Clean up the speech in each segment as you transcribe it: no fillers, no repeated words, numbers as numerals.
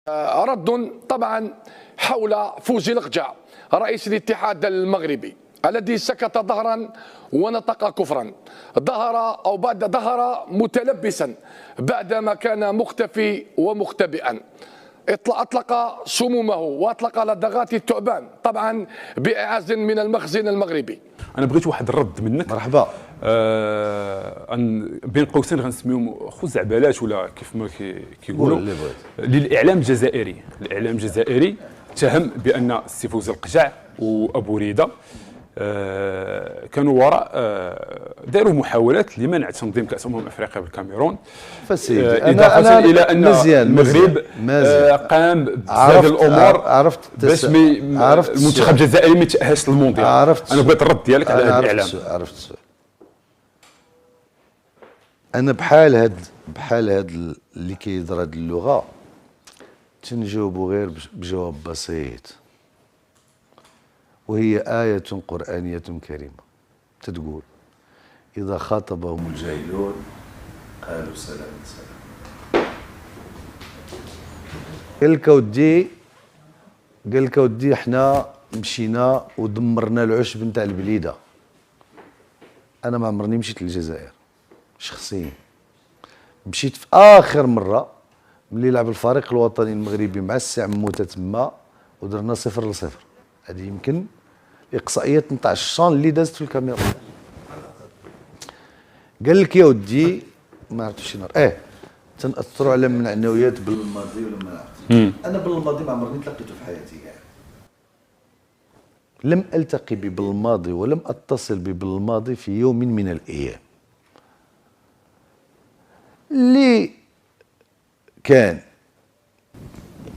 رد طبعا حول فوزي لقجع رئيس الاتحاد المغربي الذي سكت ظهرا ونطق كفرا، ظهر متلبسا بعدما كان مختفي ومختبئا. أطلق سمومه وأطلق لدغات الثعبان طبعا بإعاز من المخزن المغربي. أنا بغيت واحد الرد منك. مرحبا. بين قوسين غنسميهم خزعبلات ولا كيف ما كيقولوا للإعلام الجزائري. الإعلام الجزائري اتهم بأن السي فوزي القجع وأبو ريدة كانوا وراء داروا محاولات لمنع تنظيم كأس أفريقيا بالكاميرون، إضافة إلى أن المغرب قام بزاد الأمور باش المنتخب الجزائري ما يتأهلش للمونديال. أنا بغيت الرد ديالك على هذا الإعلام. عرفت السؤال. أنا بحال هاد اللي كيهضر هاد اللغة تنجاوبو غير بجواب بسيط، وهي آية قرآنية كريمة تتقول: إذا خاطبهم الجاهلون قالوا سلام سلام. قال لك ودي احنا مشينا ودمرنا العشب نتاع البليده. انا ما عمرني مشيت للجزائر شخصيا، مشيت في اخر مره ملي لعب الفريق الوطني المغربي مع السي عموته تما ودرنا 0-0. هذه يمكن اقصائيات نتاع الشان اللي دازت في الكاميرا. قال لك يا ودي ما عرفتش شنو تنأثروا على معنويات بالماضي ولا ما عرفت. انا بالماضي ما عمرني تلقيته في حياتي كاع. لم التقي بالماضي ولم اتصل بالماضي في يوم من الايام. اللي كان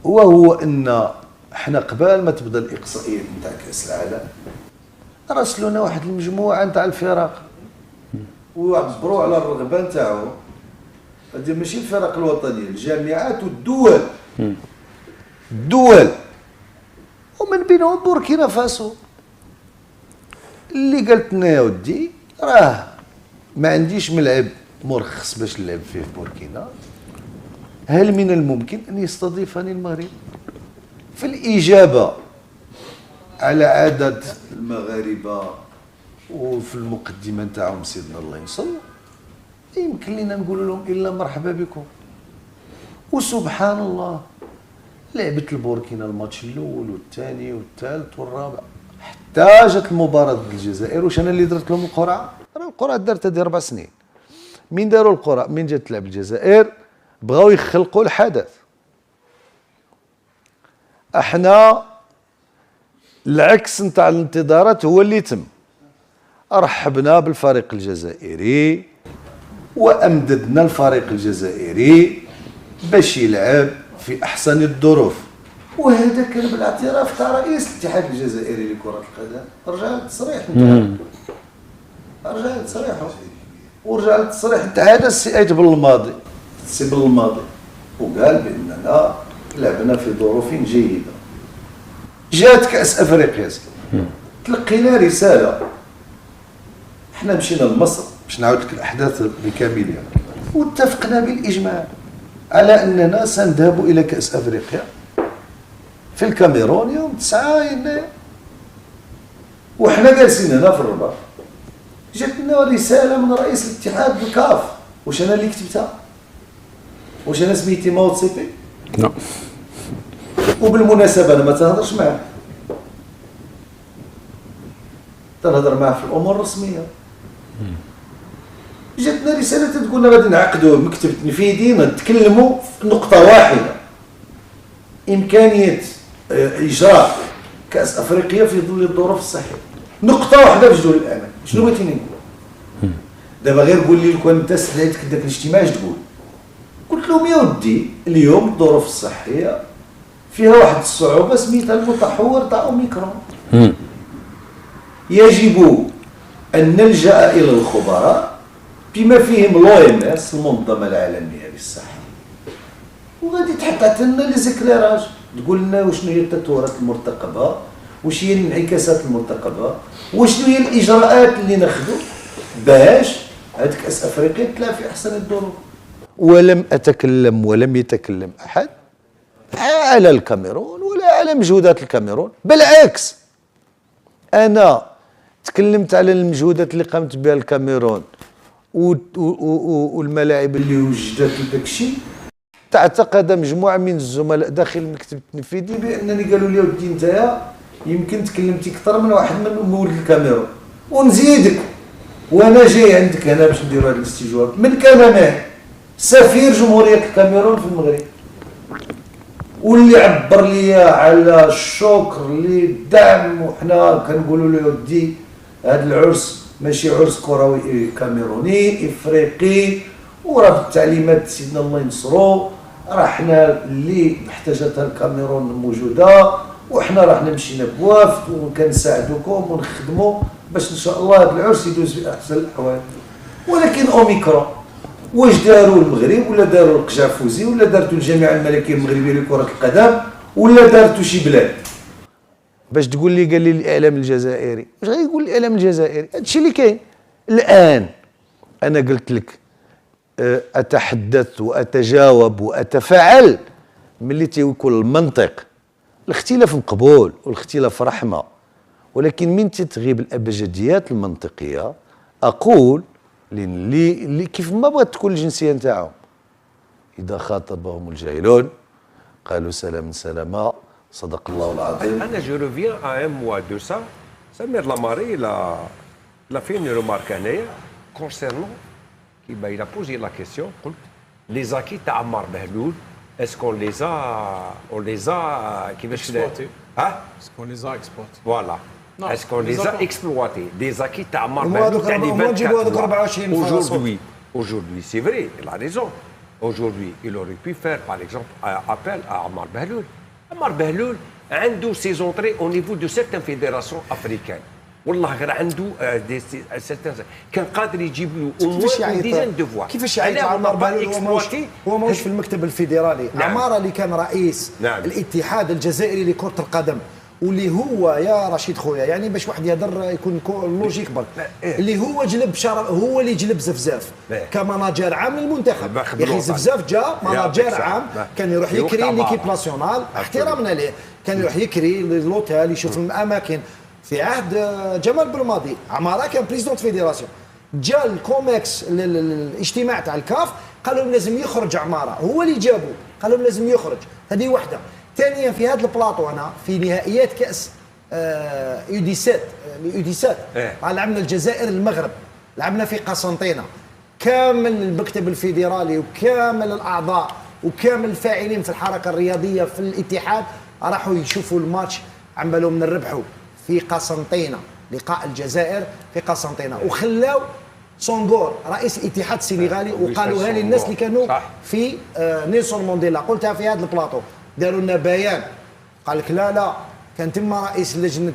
وهو ان احنا قبل ما تبدا الاقصائيات نتاع كاس العالم راسلونا واحد المجموعه نتاع الفرق وعبروا على الرغبه نتاعهم. هذه ماشي الفرق الوطنيه، الجامعات والدول. ومن بينهم بوركينا فاسو اللي قالت لنا يا ودي راه ما عنديش ملعب مرخص باش نلعب فيه في بوركينا، هل من الممكن ان يستضيفني المغرب؟ في الاجابه على عدد المغاربه وفي المقدمه نتاعهم سيدنا الله ينصر يمكن لنا نقول لهم الا مرحبا بكم. وسبحان الله لعبت البوركينا الماتش الاول والثاني والثالث والرابع حتى جات المباراه ضد الجزائر. واش انا اللي درت لهم القرعه؟ راه القرعه دارت هذه 4 سنين. من داروا القرعه من جات تلعب الجزائر بغاو يخلقوا الحدث. احنا العكس نتاع الانتظارات هو اللي تم. رحبنا بالفريق الجزائري وامددنا الفريق الجزائري باش يلعب في احسن الظروف، وهذا كان بالاعتراف تاع رئيس الاتحاد الجزائري لكرة القدم. رجع للتصريح نتاعو، رجع لتصريحه ورجع للتصريح نتاع هذا السي ايت بالماضي وقال باننا لعبنا في ظروف جيده. جات كاس افريقيا تلقينا رساله، احنا مشينا لمصر باش نعاود لك الاحداث بكاملها واتفقنا بالاجماع على اننا سنذهب الى كاس افريقيا في الكاميرون يوم 9 يناير. وحنا جالسين هنا في الرباط جاتنا رساله من رئيس الاتحاد الكاف. واش انا اللي كتبتها؟ واش انا سميتي ماو تسيبي؟ لا. وبالمناسبه انا ما تهضرش معاه، تنهضر معاه في الامور الرسميه. جاتنا رساله تقول لنا غادي نعقدوا مكتب تنفيذي نتكلموا في نقطه واحده: امكانيه اجراء كاس افريقيا في ظل الظروف الصحيه. نقطه واحده في جدول الاعمال. شنو بغيتيني نقول؟ دابا غير قول لي كون انت استدعيتك داك الاجتماع اش تقول؟ قلت لهم يا ودي اليوم الظروف الصحيه فيها واحد الصعوبه سميتها المتحور تاع اوميكرون. يجب ان نلجا الى الخبراء بما فيهم l'OMS المنظمه العالميه للصحه، وغادي تحط لنا لي زيكليراج تقول لنا وشنو هي التطورات المرتقبه، واش هي الانعكاسات المرتقبه، وشنو هي الاجراءات اللي ناخذوا باش هاد كاس افريقيا تلعب في احسن الظروف. ولم اتكلم ولم يتكلم احد على الكاميرون ولا على مجهودات الكاميرون، بالعكس انا تكلمت على المجهودات اللي قامت بها الكاميرون والملاعب اللي وجدت لداك الشيء. تعتقد مجموعه من الزملاء داخل المكتب التنفيذي بانني قالوا لي ودي انت يمكن تكلمتي اكثر من واحد من مولد الكاميرون، ونزيدك وانا جاي عندك هنا باش نديروا هذا الاستجواب من كان معي سفير جمهوريه الكاميرون في المغرب، واللي عبر لي على الشكر للدعم، وحنا كنقولوا له ودي هذا العرس ماشي عرس كروي كاميروني افريقي، وراه بالتعليمات سيدنا الله ينصرو، راه حنا اللي احتاجتها الكاميرون موجوده، وحنا راه مشينا بوافد وكنساعدوكم ونخدموا باش ان شاء الله هذا العرس يدوز باحسن الاحوال. ولكن اوميكرون واش داروا المغرب ولا داروا القجافوزي ولا دارتوا الجامعه الملكيه المغربيه لكره القدم ولا دارتوا شي بلاد؟ باش تقول لي قال لي الاعلام الجزائري، واش غيقول الاعلام الجزائري؟ هادشي اللي كاين الان. انا قلت لك اتحدث واتجاوب واتفاعل ملي تيكون المنطق. الاختلاف مقبول والاختلاف رحمه، ولكن من تتغيب الابجديات المنطقيه اقول اللي كيف ما بغات تكون الجنسيه نتاعهم. اذا خاطبهم الجاهلون قالوا سلاما سلاما، صدق الله العظيم. انا جو ريفيان ا ان موا دو سا سمير لاماري لا في une remarque هنايا concernant كيما il a posé la question قلت لي زاكي تاع عمار بهلول اسكون لي زا كيفاش ها اسكون لي زا اكسبورت فوالا اسكون لي زا اكسبلواتي دي زاكي تاع عمار بهلول تاع لي 24 aujourd'hui c'est vrai il a raison aujourd'hui il aurait pu faire par exemple appel à Ammar Bahloul. Ammar Bahloul عنده ses entrées au niveau de certaines fédérations africaines. والله غير عنده كان قادر يجيب له كيفاش ديزان دو فوا. كيفاش يعيط عمار بهلول هو ماهوش في المكتب الفيدرالي. نعم. عمارة اللي كان رئيس نعم. الاتحاد الجزائري لكرة القدم، واللي هو يا رشيد خويا يعني باش واحد يهضر يكون لوجيك برك، اللي هو جلب هو اللي جلب زفزاف كماناجر عام للمنتخب. يا اخي زفزاف جا ماناجر عام كان يروح يكري ليكيب ناسيونال احترامنا ليه، كان يروح يكري للوتيل يشوف الاماكن. في عهد جمال بالماضي عمارة كان بريزيدونت فيدراسيون، جا الكوميكس الاجتماع تاع الكاف قال لهم لازم يخرج عمارة، هو اللي جابه قال لهم لازم يخرج. هذه واحدة. ثانيا في هذا البلاطو هنا في نهائيات كاس يوديسات لعبنا الجزائر المغرب، لعبنا في قسنطينه، كامل المكتب الفيدرالي وكامل الاعضاء وكامل الفاعلين في الحركه الرياضيه في الاتحاد راحوا يشوفوا الماتش، عملوا نربحوا في قسنطينه، لقاء الجزائر في قسنطينه، وخلاو سونغور رئيس الاتحاد السنغالي وقالوها للناس اللي كانوا في نيلسون مانديلا، قلتها في هذا البلاطو، داروا لنا بيان قال لك لا كان تما رئيس لجنه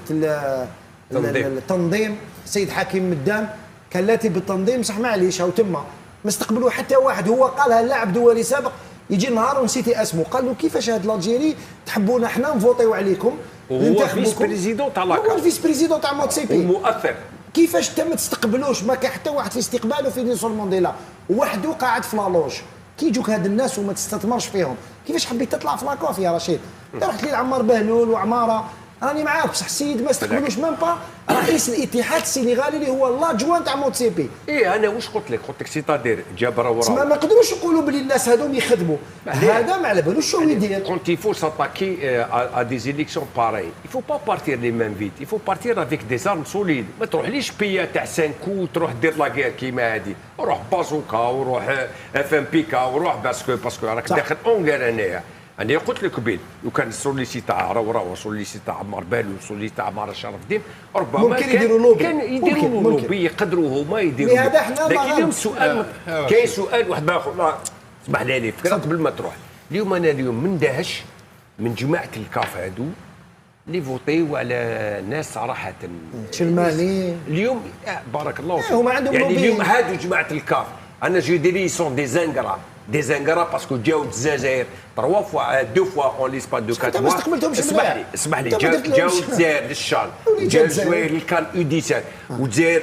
التنظيم السيد حكيم مدان كان لاتي بالتنظيم صح معليش هاو تما ما استقبلوا حتى واحد، هو قالها لاعب دولي سابق يجي نهار ونسيتي اسمه قال له كيفاش هاد الالجيري تحبونا حنا نفوطيو عليكم هو فيس بريزيدون تاع لاكا، هو الفيس بريزيدون تاع موتسيبي ومؤثر، كيفاش انت ما تستقبلوش؟ ما كان حتى واحد في استقباله في نيلسون مانديلا وحده قاعد في لالوج، كي يجوك هاد الناس وما تستثمرش فيهم كيفاش حبيت تطلع في لاكوف يا رشيد؟ رحت لي لعمار بهلول وعماره راني معاك بصح السيد ما استقبلوش ميم با رئيس الاتحاد السنغالي اللي هو لاجوان تاع موتسيبي. انا واش قلت لك سيتادير جاب راه ما نقدروش نقولوا بلي الناس هذوم يخدموا، هذا ما على بالوش شنو يدير. كونت يفو ساتاكي ا دي زيليكسيون باراي يفو با بارتير لي مان فيت، يفو بارتير افيك دي زارم سوليد، ما تروحليش بيا تاع 5 كو تروح دير لا غير كيما هادي، روح بازوكا وروح اف ام بيكا وروح باسكو راك داخل اونغير هنايا. أنا قلت لك قبيل لو كان سوليسي تاع روراو سوليسي تاع عمار بالو سوليسي تاع عمار شرف الدين ربما ممكن يديروا لوبي، كان يديروا لوبي يقدروا هما يديروا لهذا حنا لكن اليوم سؤال كاين سؤال واحد اخر اسمح لي فكره قبل ما تروح. اليوم انا مندهش من جماعه الكاف هادو اللي فوتيو على ناس صراحه تشلماني اليوم بارك الله فيك هما عندهم يعني لوبي. اليوم هادو جماعه الكاف انا جو ديري سون دي زانغرا دي زانغرا باسكو جاو الجزائر 3 فوا 2 فوا اون ليسبان دو 4 ما استقبلتهمش. اسمح لي جاو الجزائر للشان جاو الجزائر اللي كان U17 والجزائر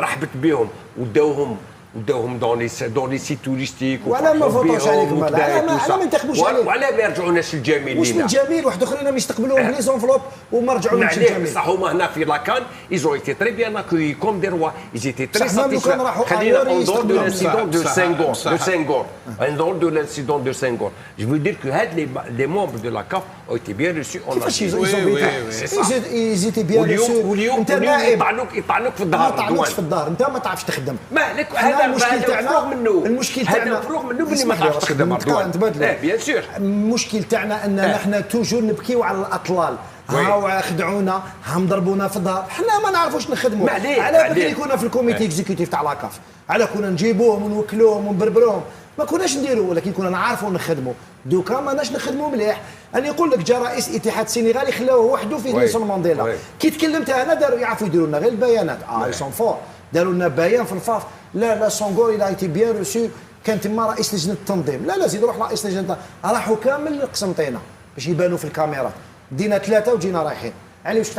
رحبت بهم وداوهم وداوهم دون لي سيت توريستيك وعلى ما فوتوش عليك مال على ما ينتخبوش عليك وعلى ما يرجعوناش الجميل واش من جميل واحد اخرين ما يستقبلوهم بلي زونفلوب وما رجعولهمش الجميل صح هما هنا في لاكان ايزون ايتي تري بيان اكوي كوم دي روا ايزيتي تري ساتيسفا خلينا اون دور دو لانسيدون دو سينغور ان دور دو لانسيدون دو سينغور جو فو دير كو هاد لي ممبر دو لا كاف ont été bien reçus en ils étaient bien reçus واليوم يطعنوك في الظهر ما طعنوكش في الظهر انت ما تعرفش تخدم هذا المشكل تاعنا المشكل تاعنا هذا مفروغ منه بلي ما تعرفش تخدم بيان سور المشكل تاعنا ان نحن توجور نبكيو على الاطلال هاو خدعونا هم ضربونا في الظهر حنا ما نعرفوش نخدموا على بالك كنا في الكوميتي اكزيكوتيف تاع لاكاف على كنا نجيبوهم ونوكلوهم ونبربروهم ما كناش نديروا ولكن كنا نعرفوا نخدموا دوكا ماناش نخدموا مليح انا نقول لك جا رئيس الاتحاد السنغالي خلاوه وحده في نيلسون مانديلا كي تكلمت انا داروا يعرفوا يديروا لنا غير البيانات سون فور داروا لنا بيان في الفاف لا سونغور الى ايتي بيان روسو كان تما رئيس لجنه التنظيم لا زيد روح رئيس لجنه راحوا كامل قسنطينه باش يبانوا في الكاميرات دينا 3 وجينا رايحين يعني واش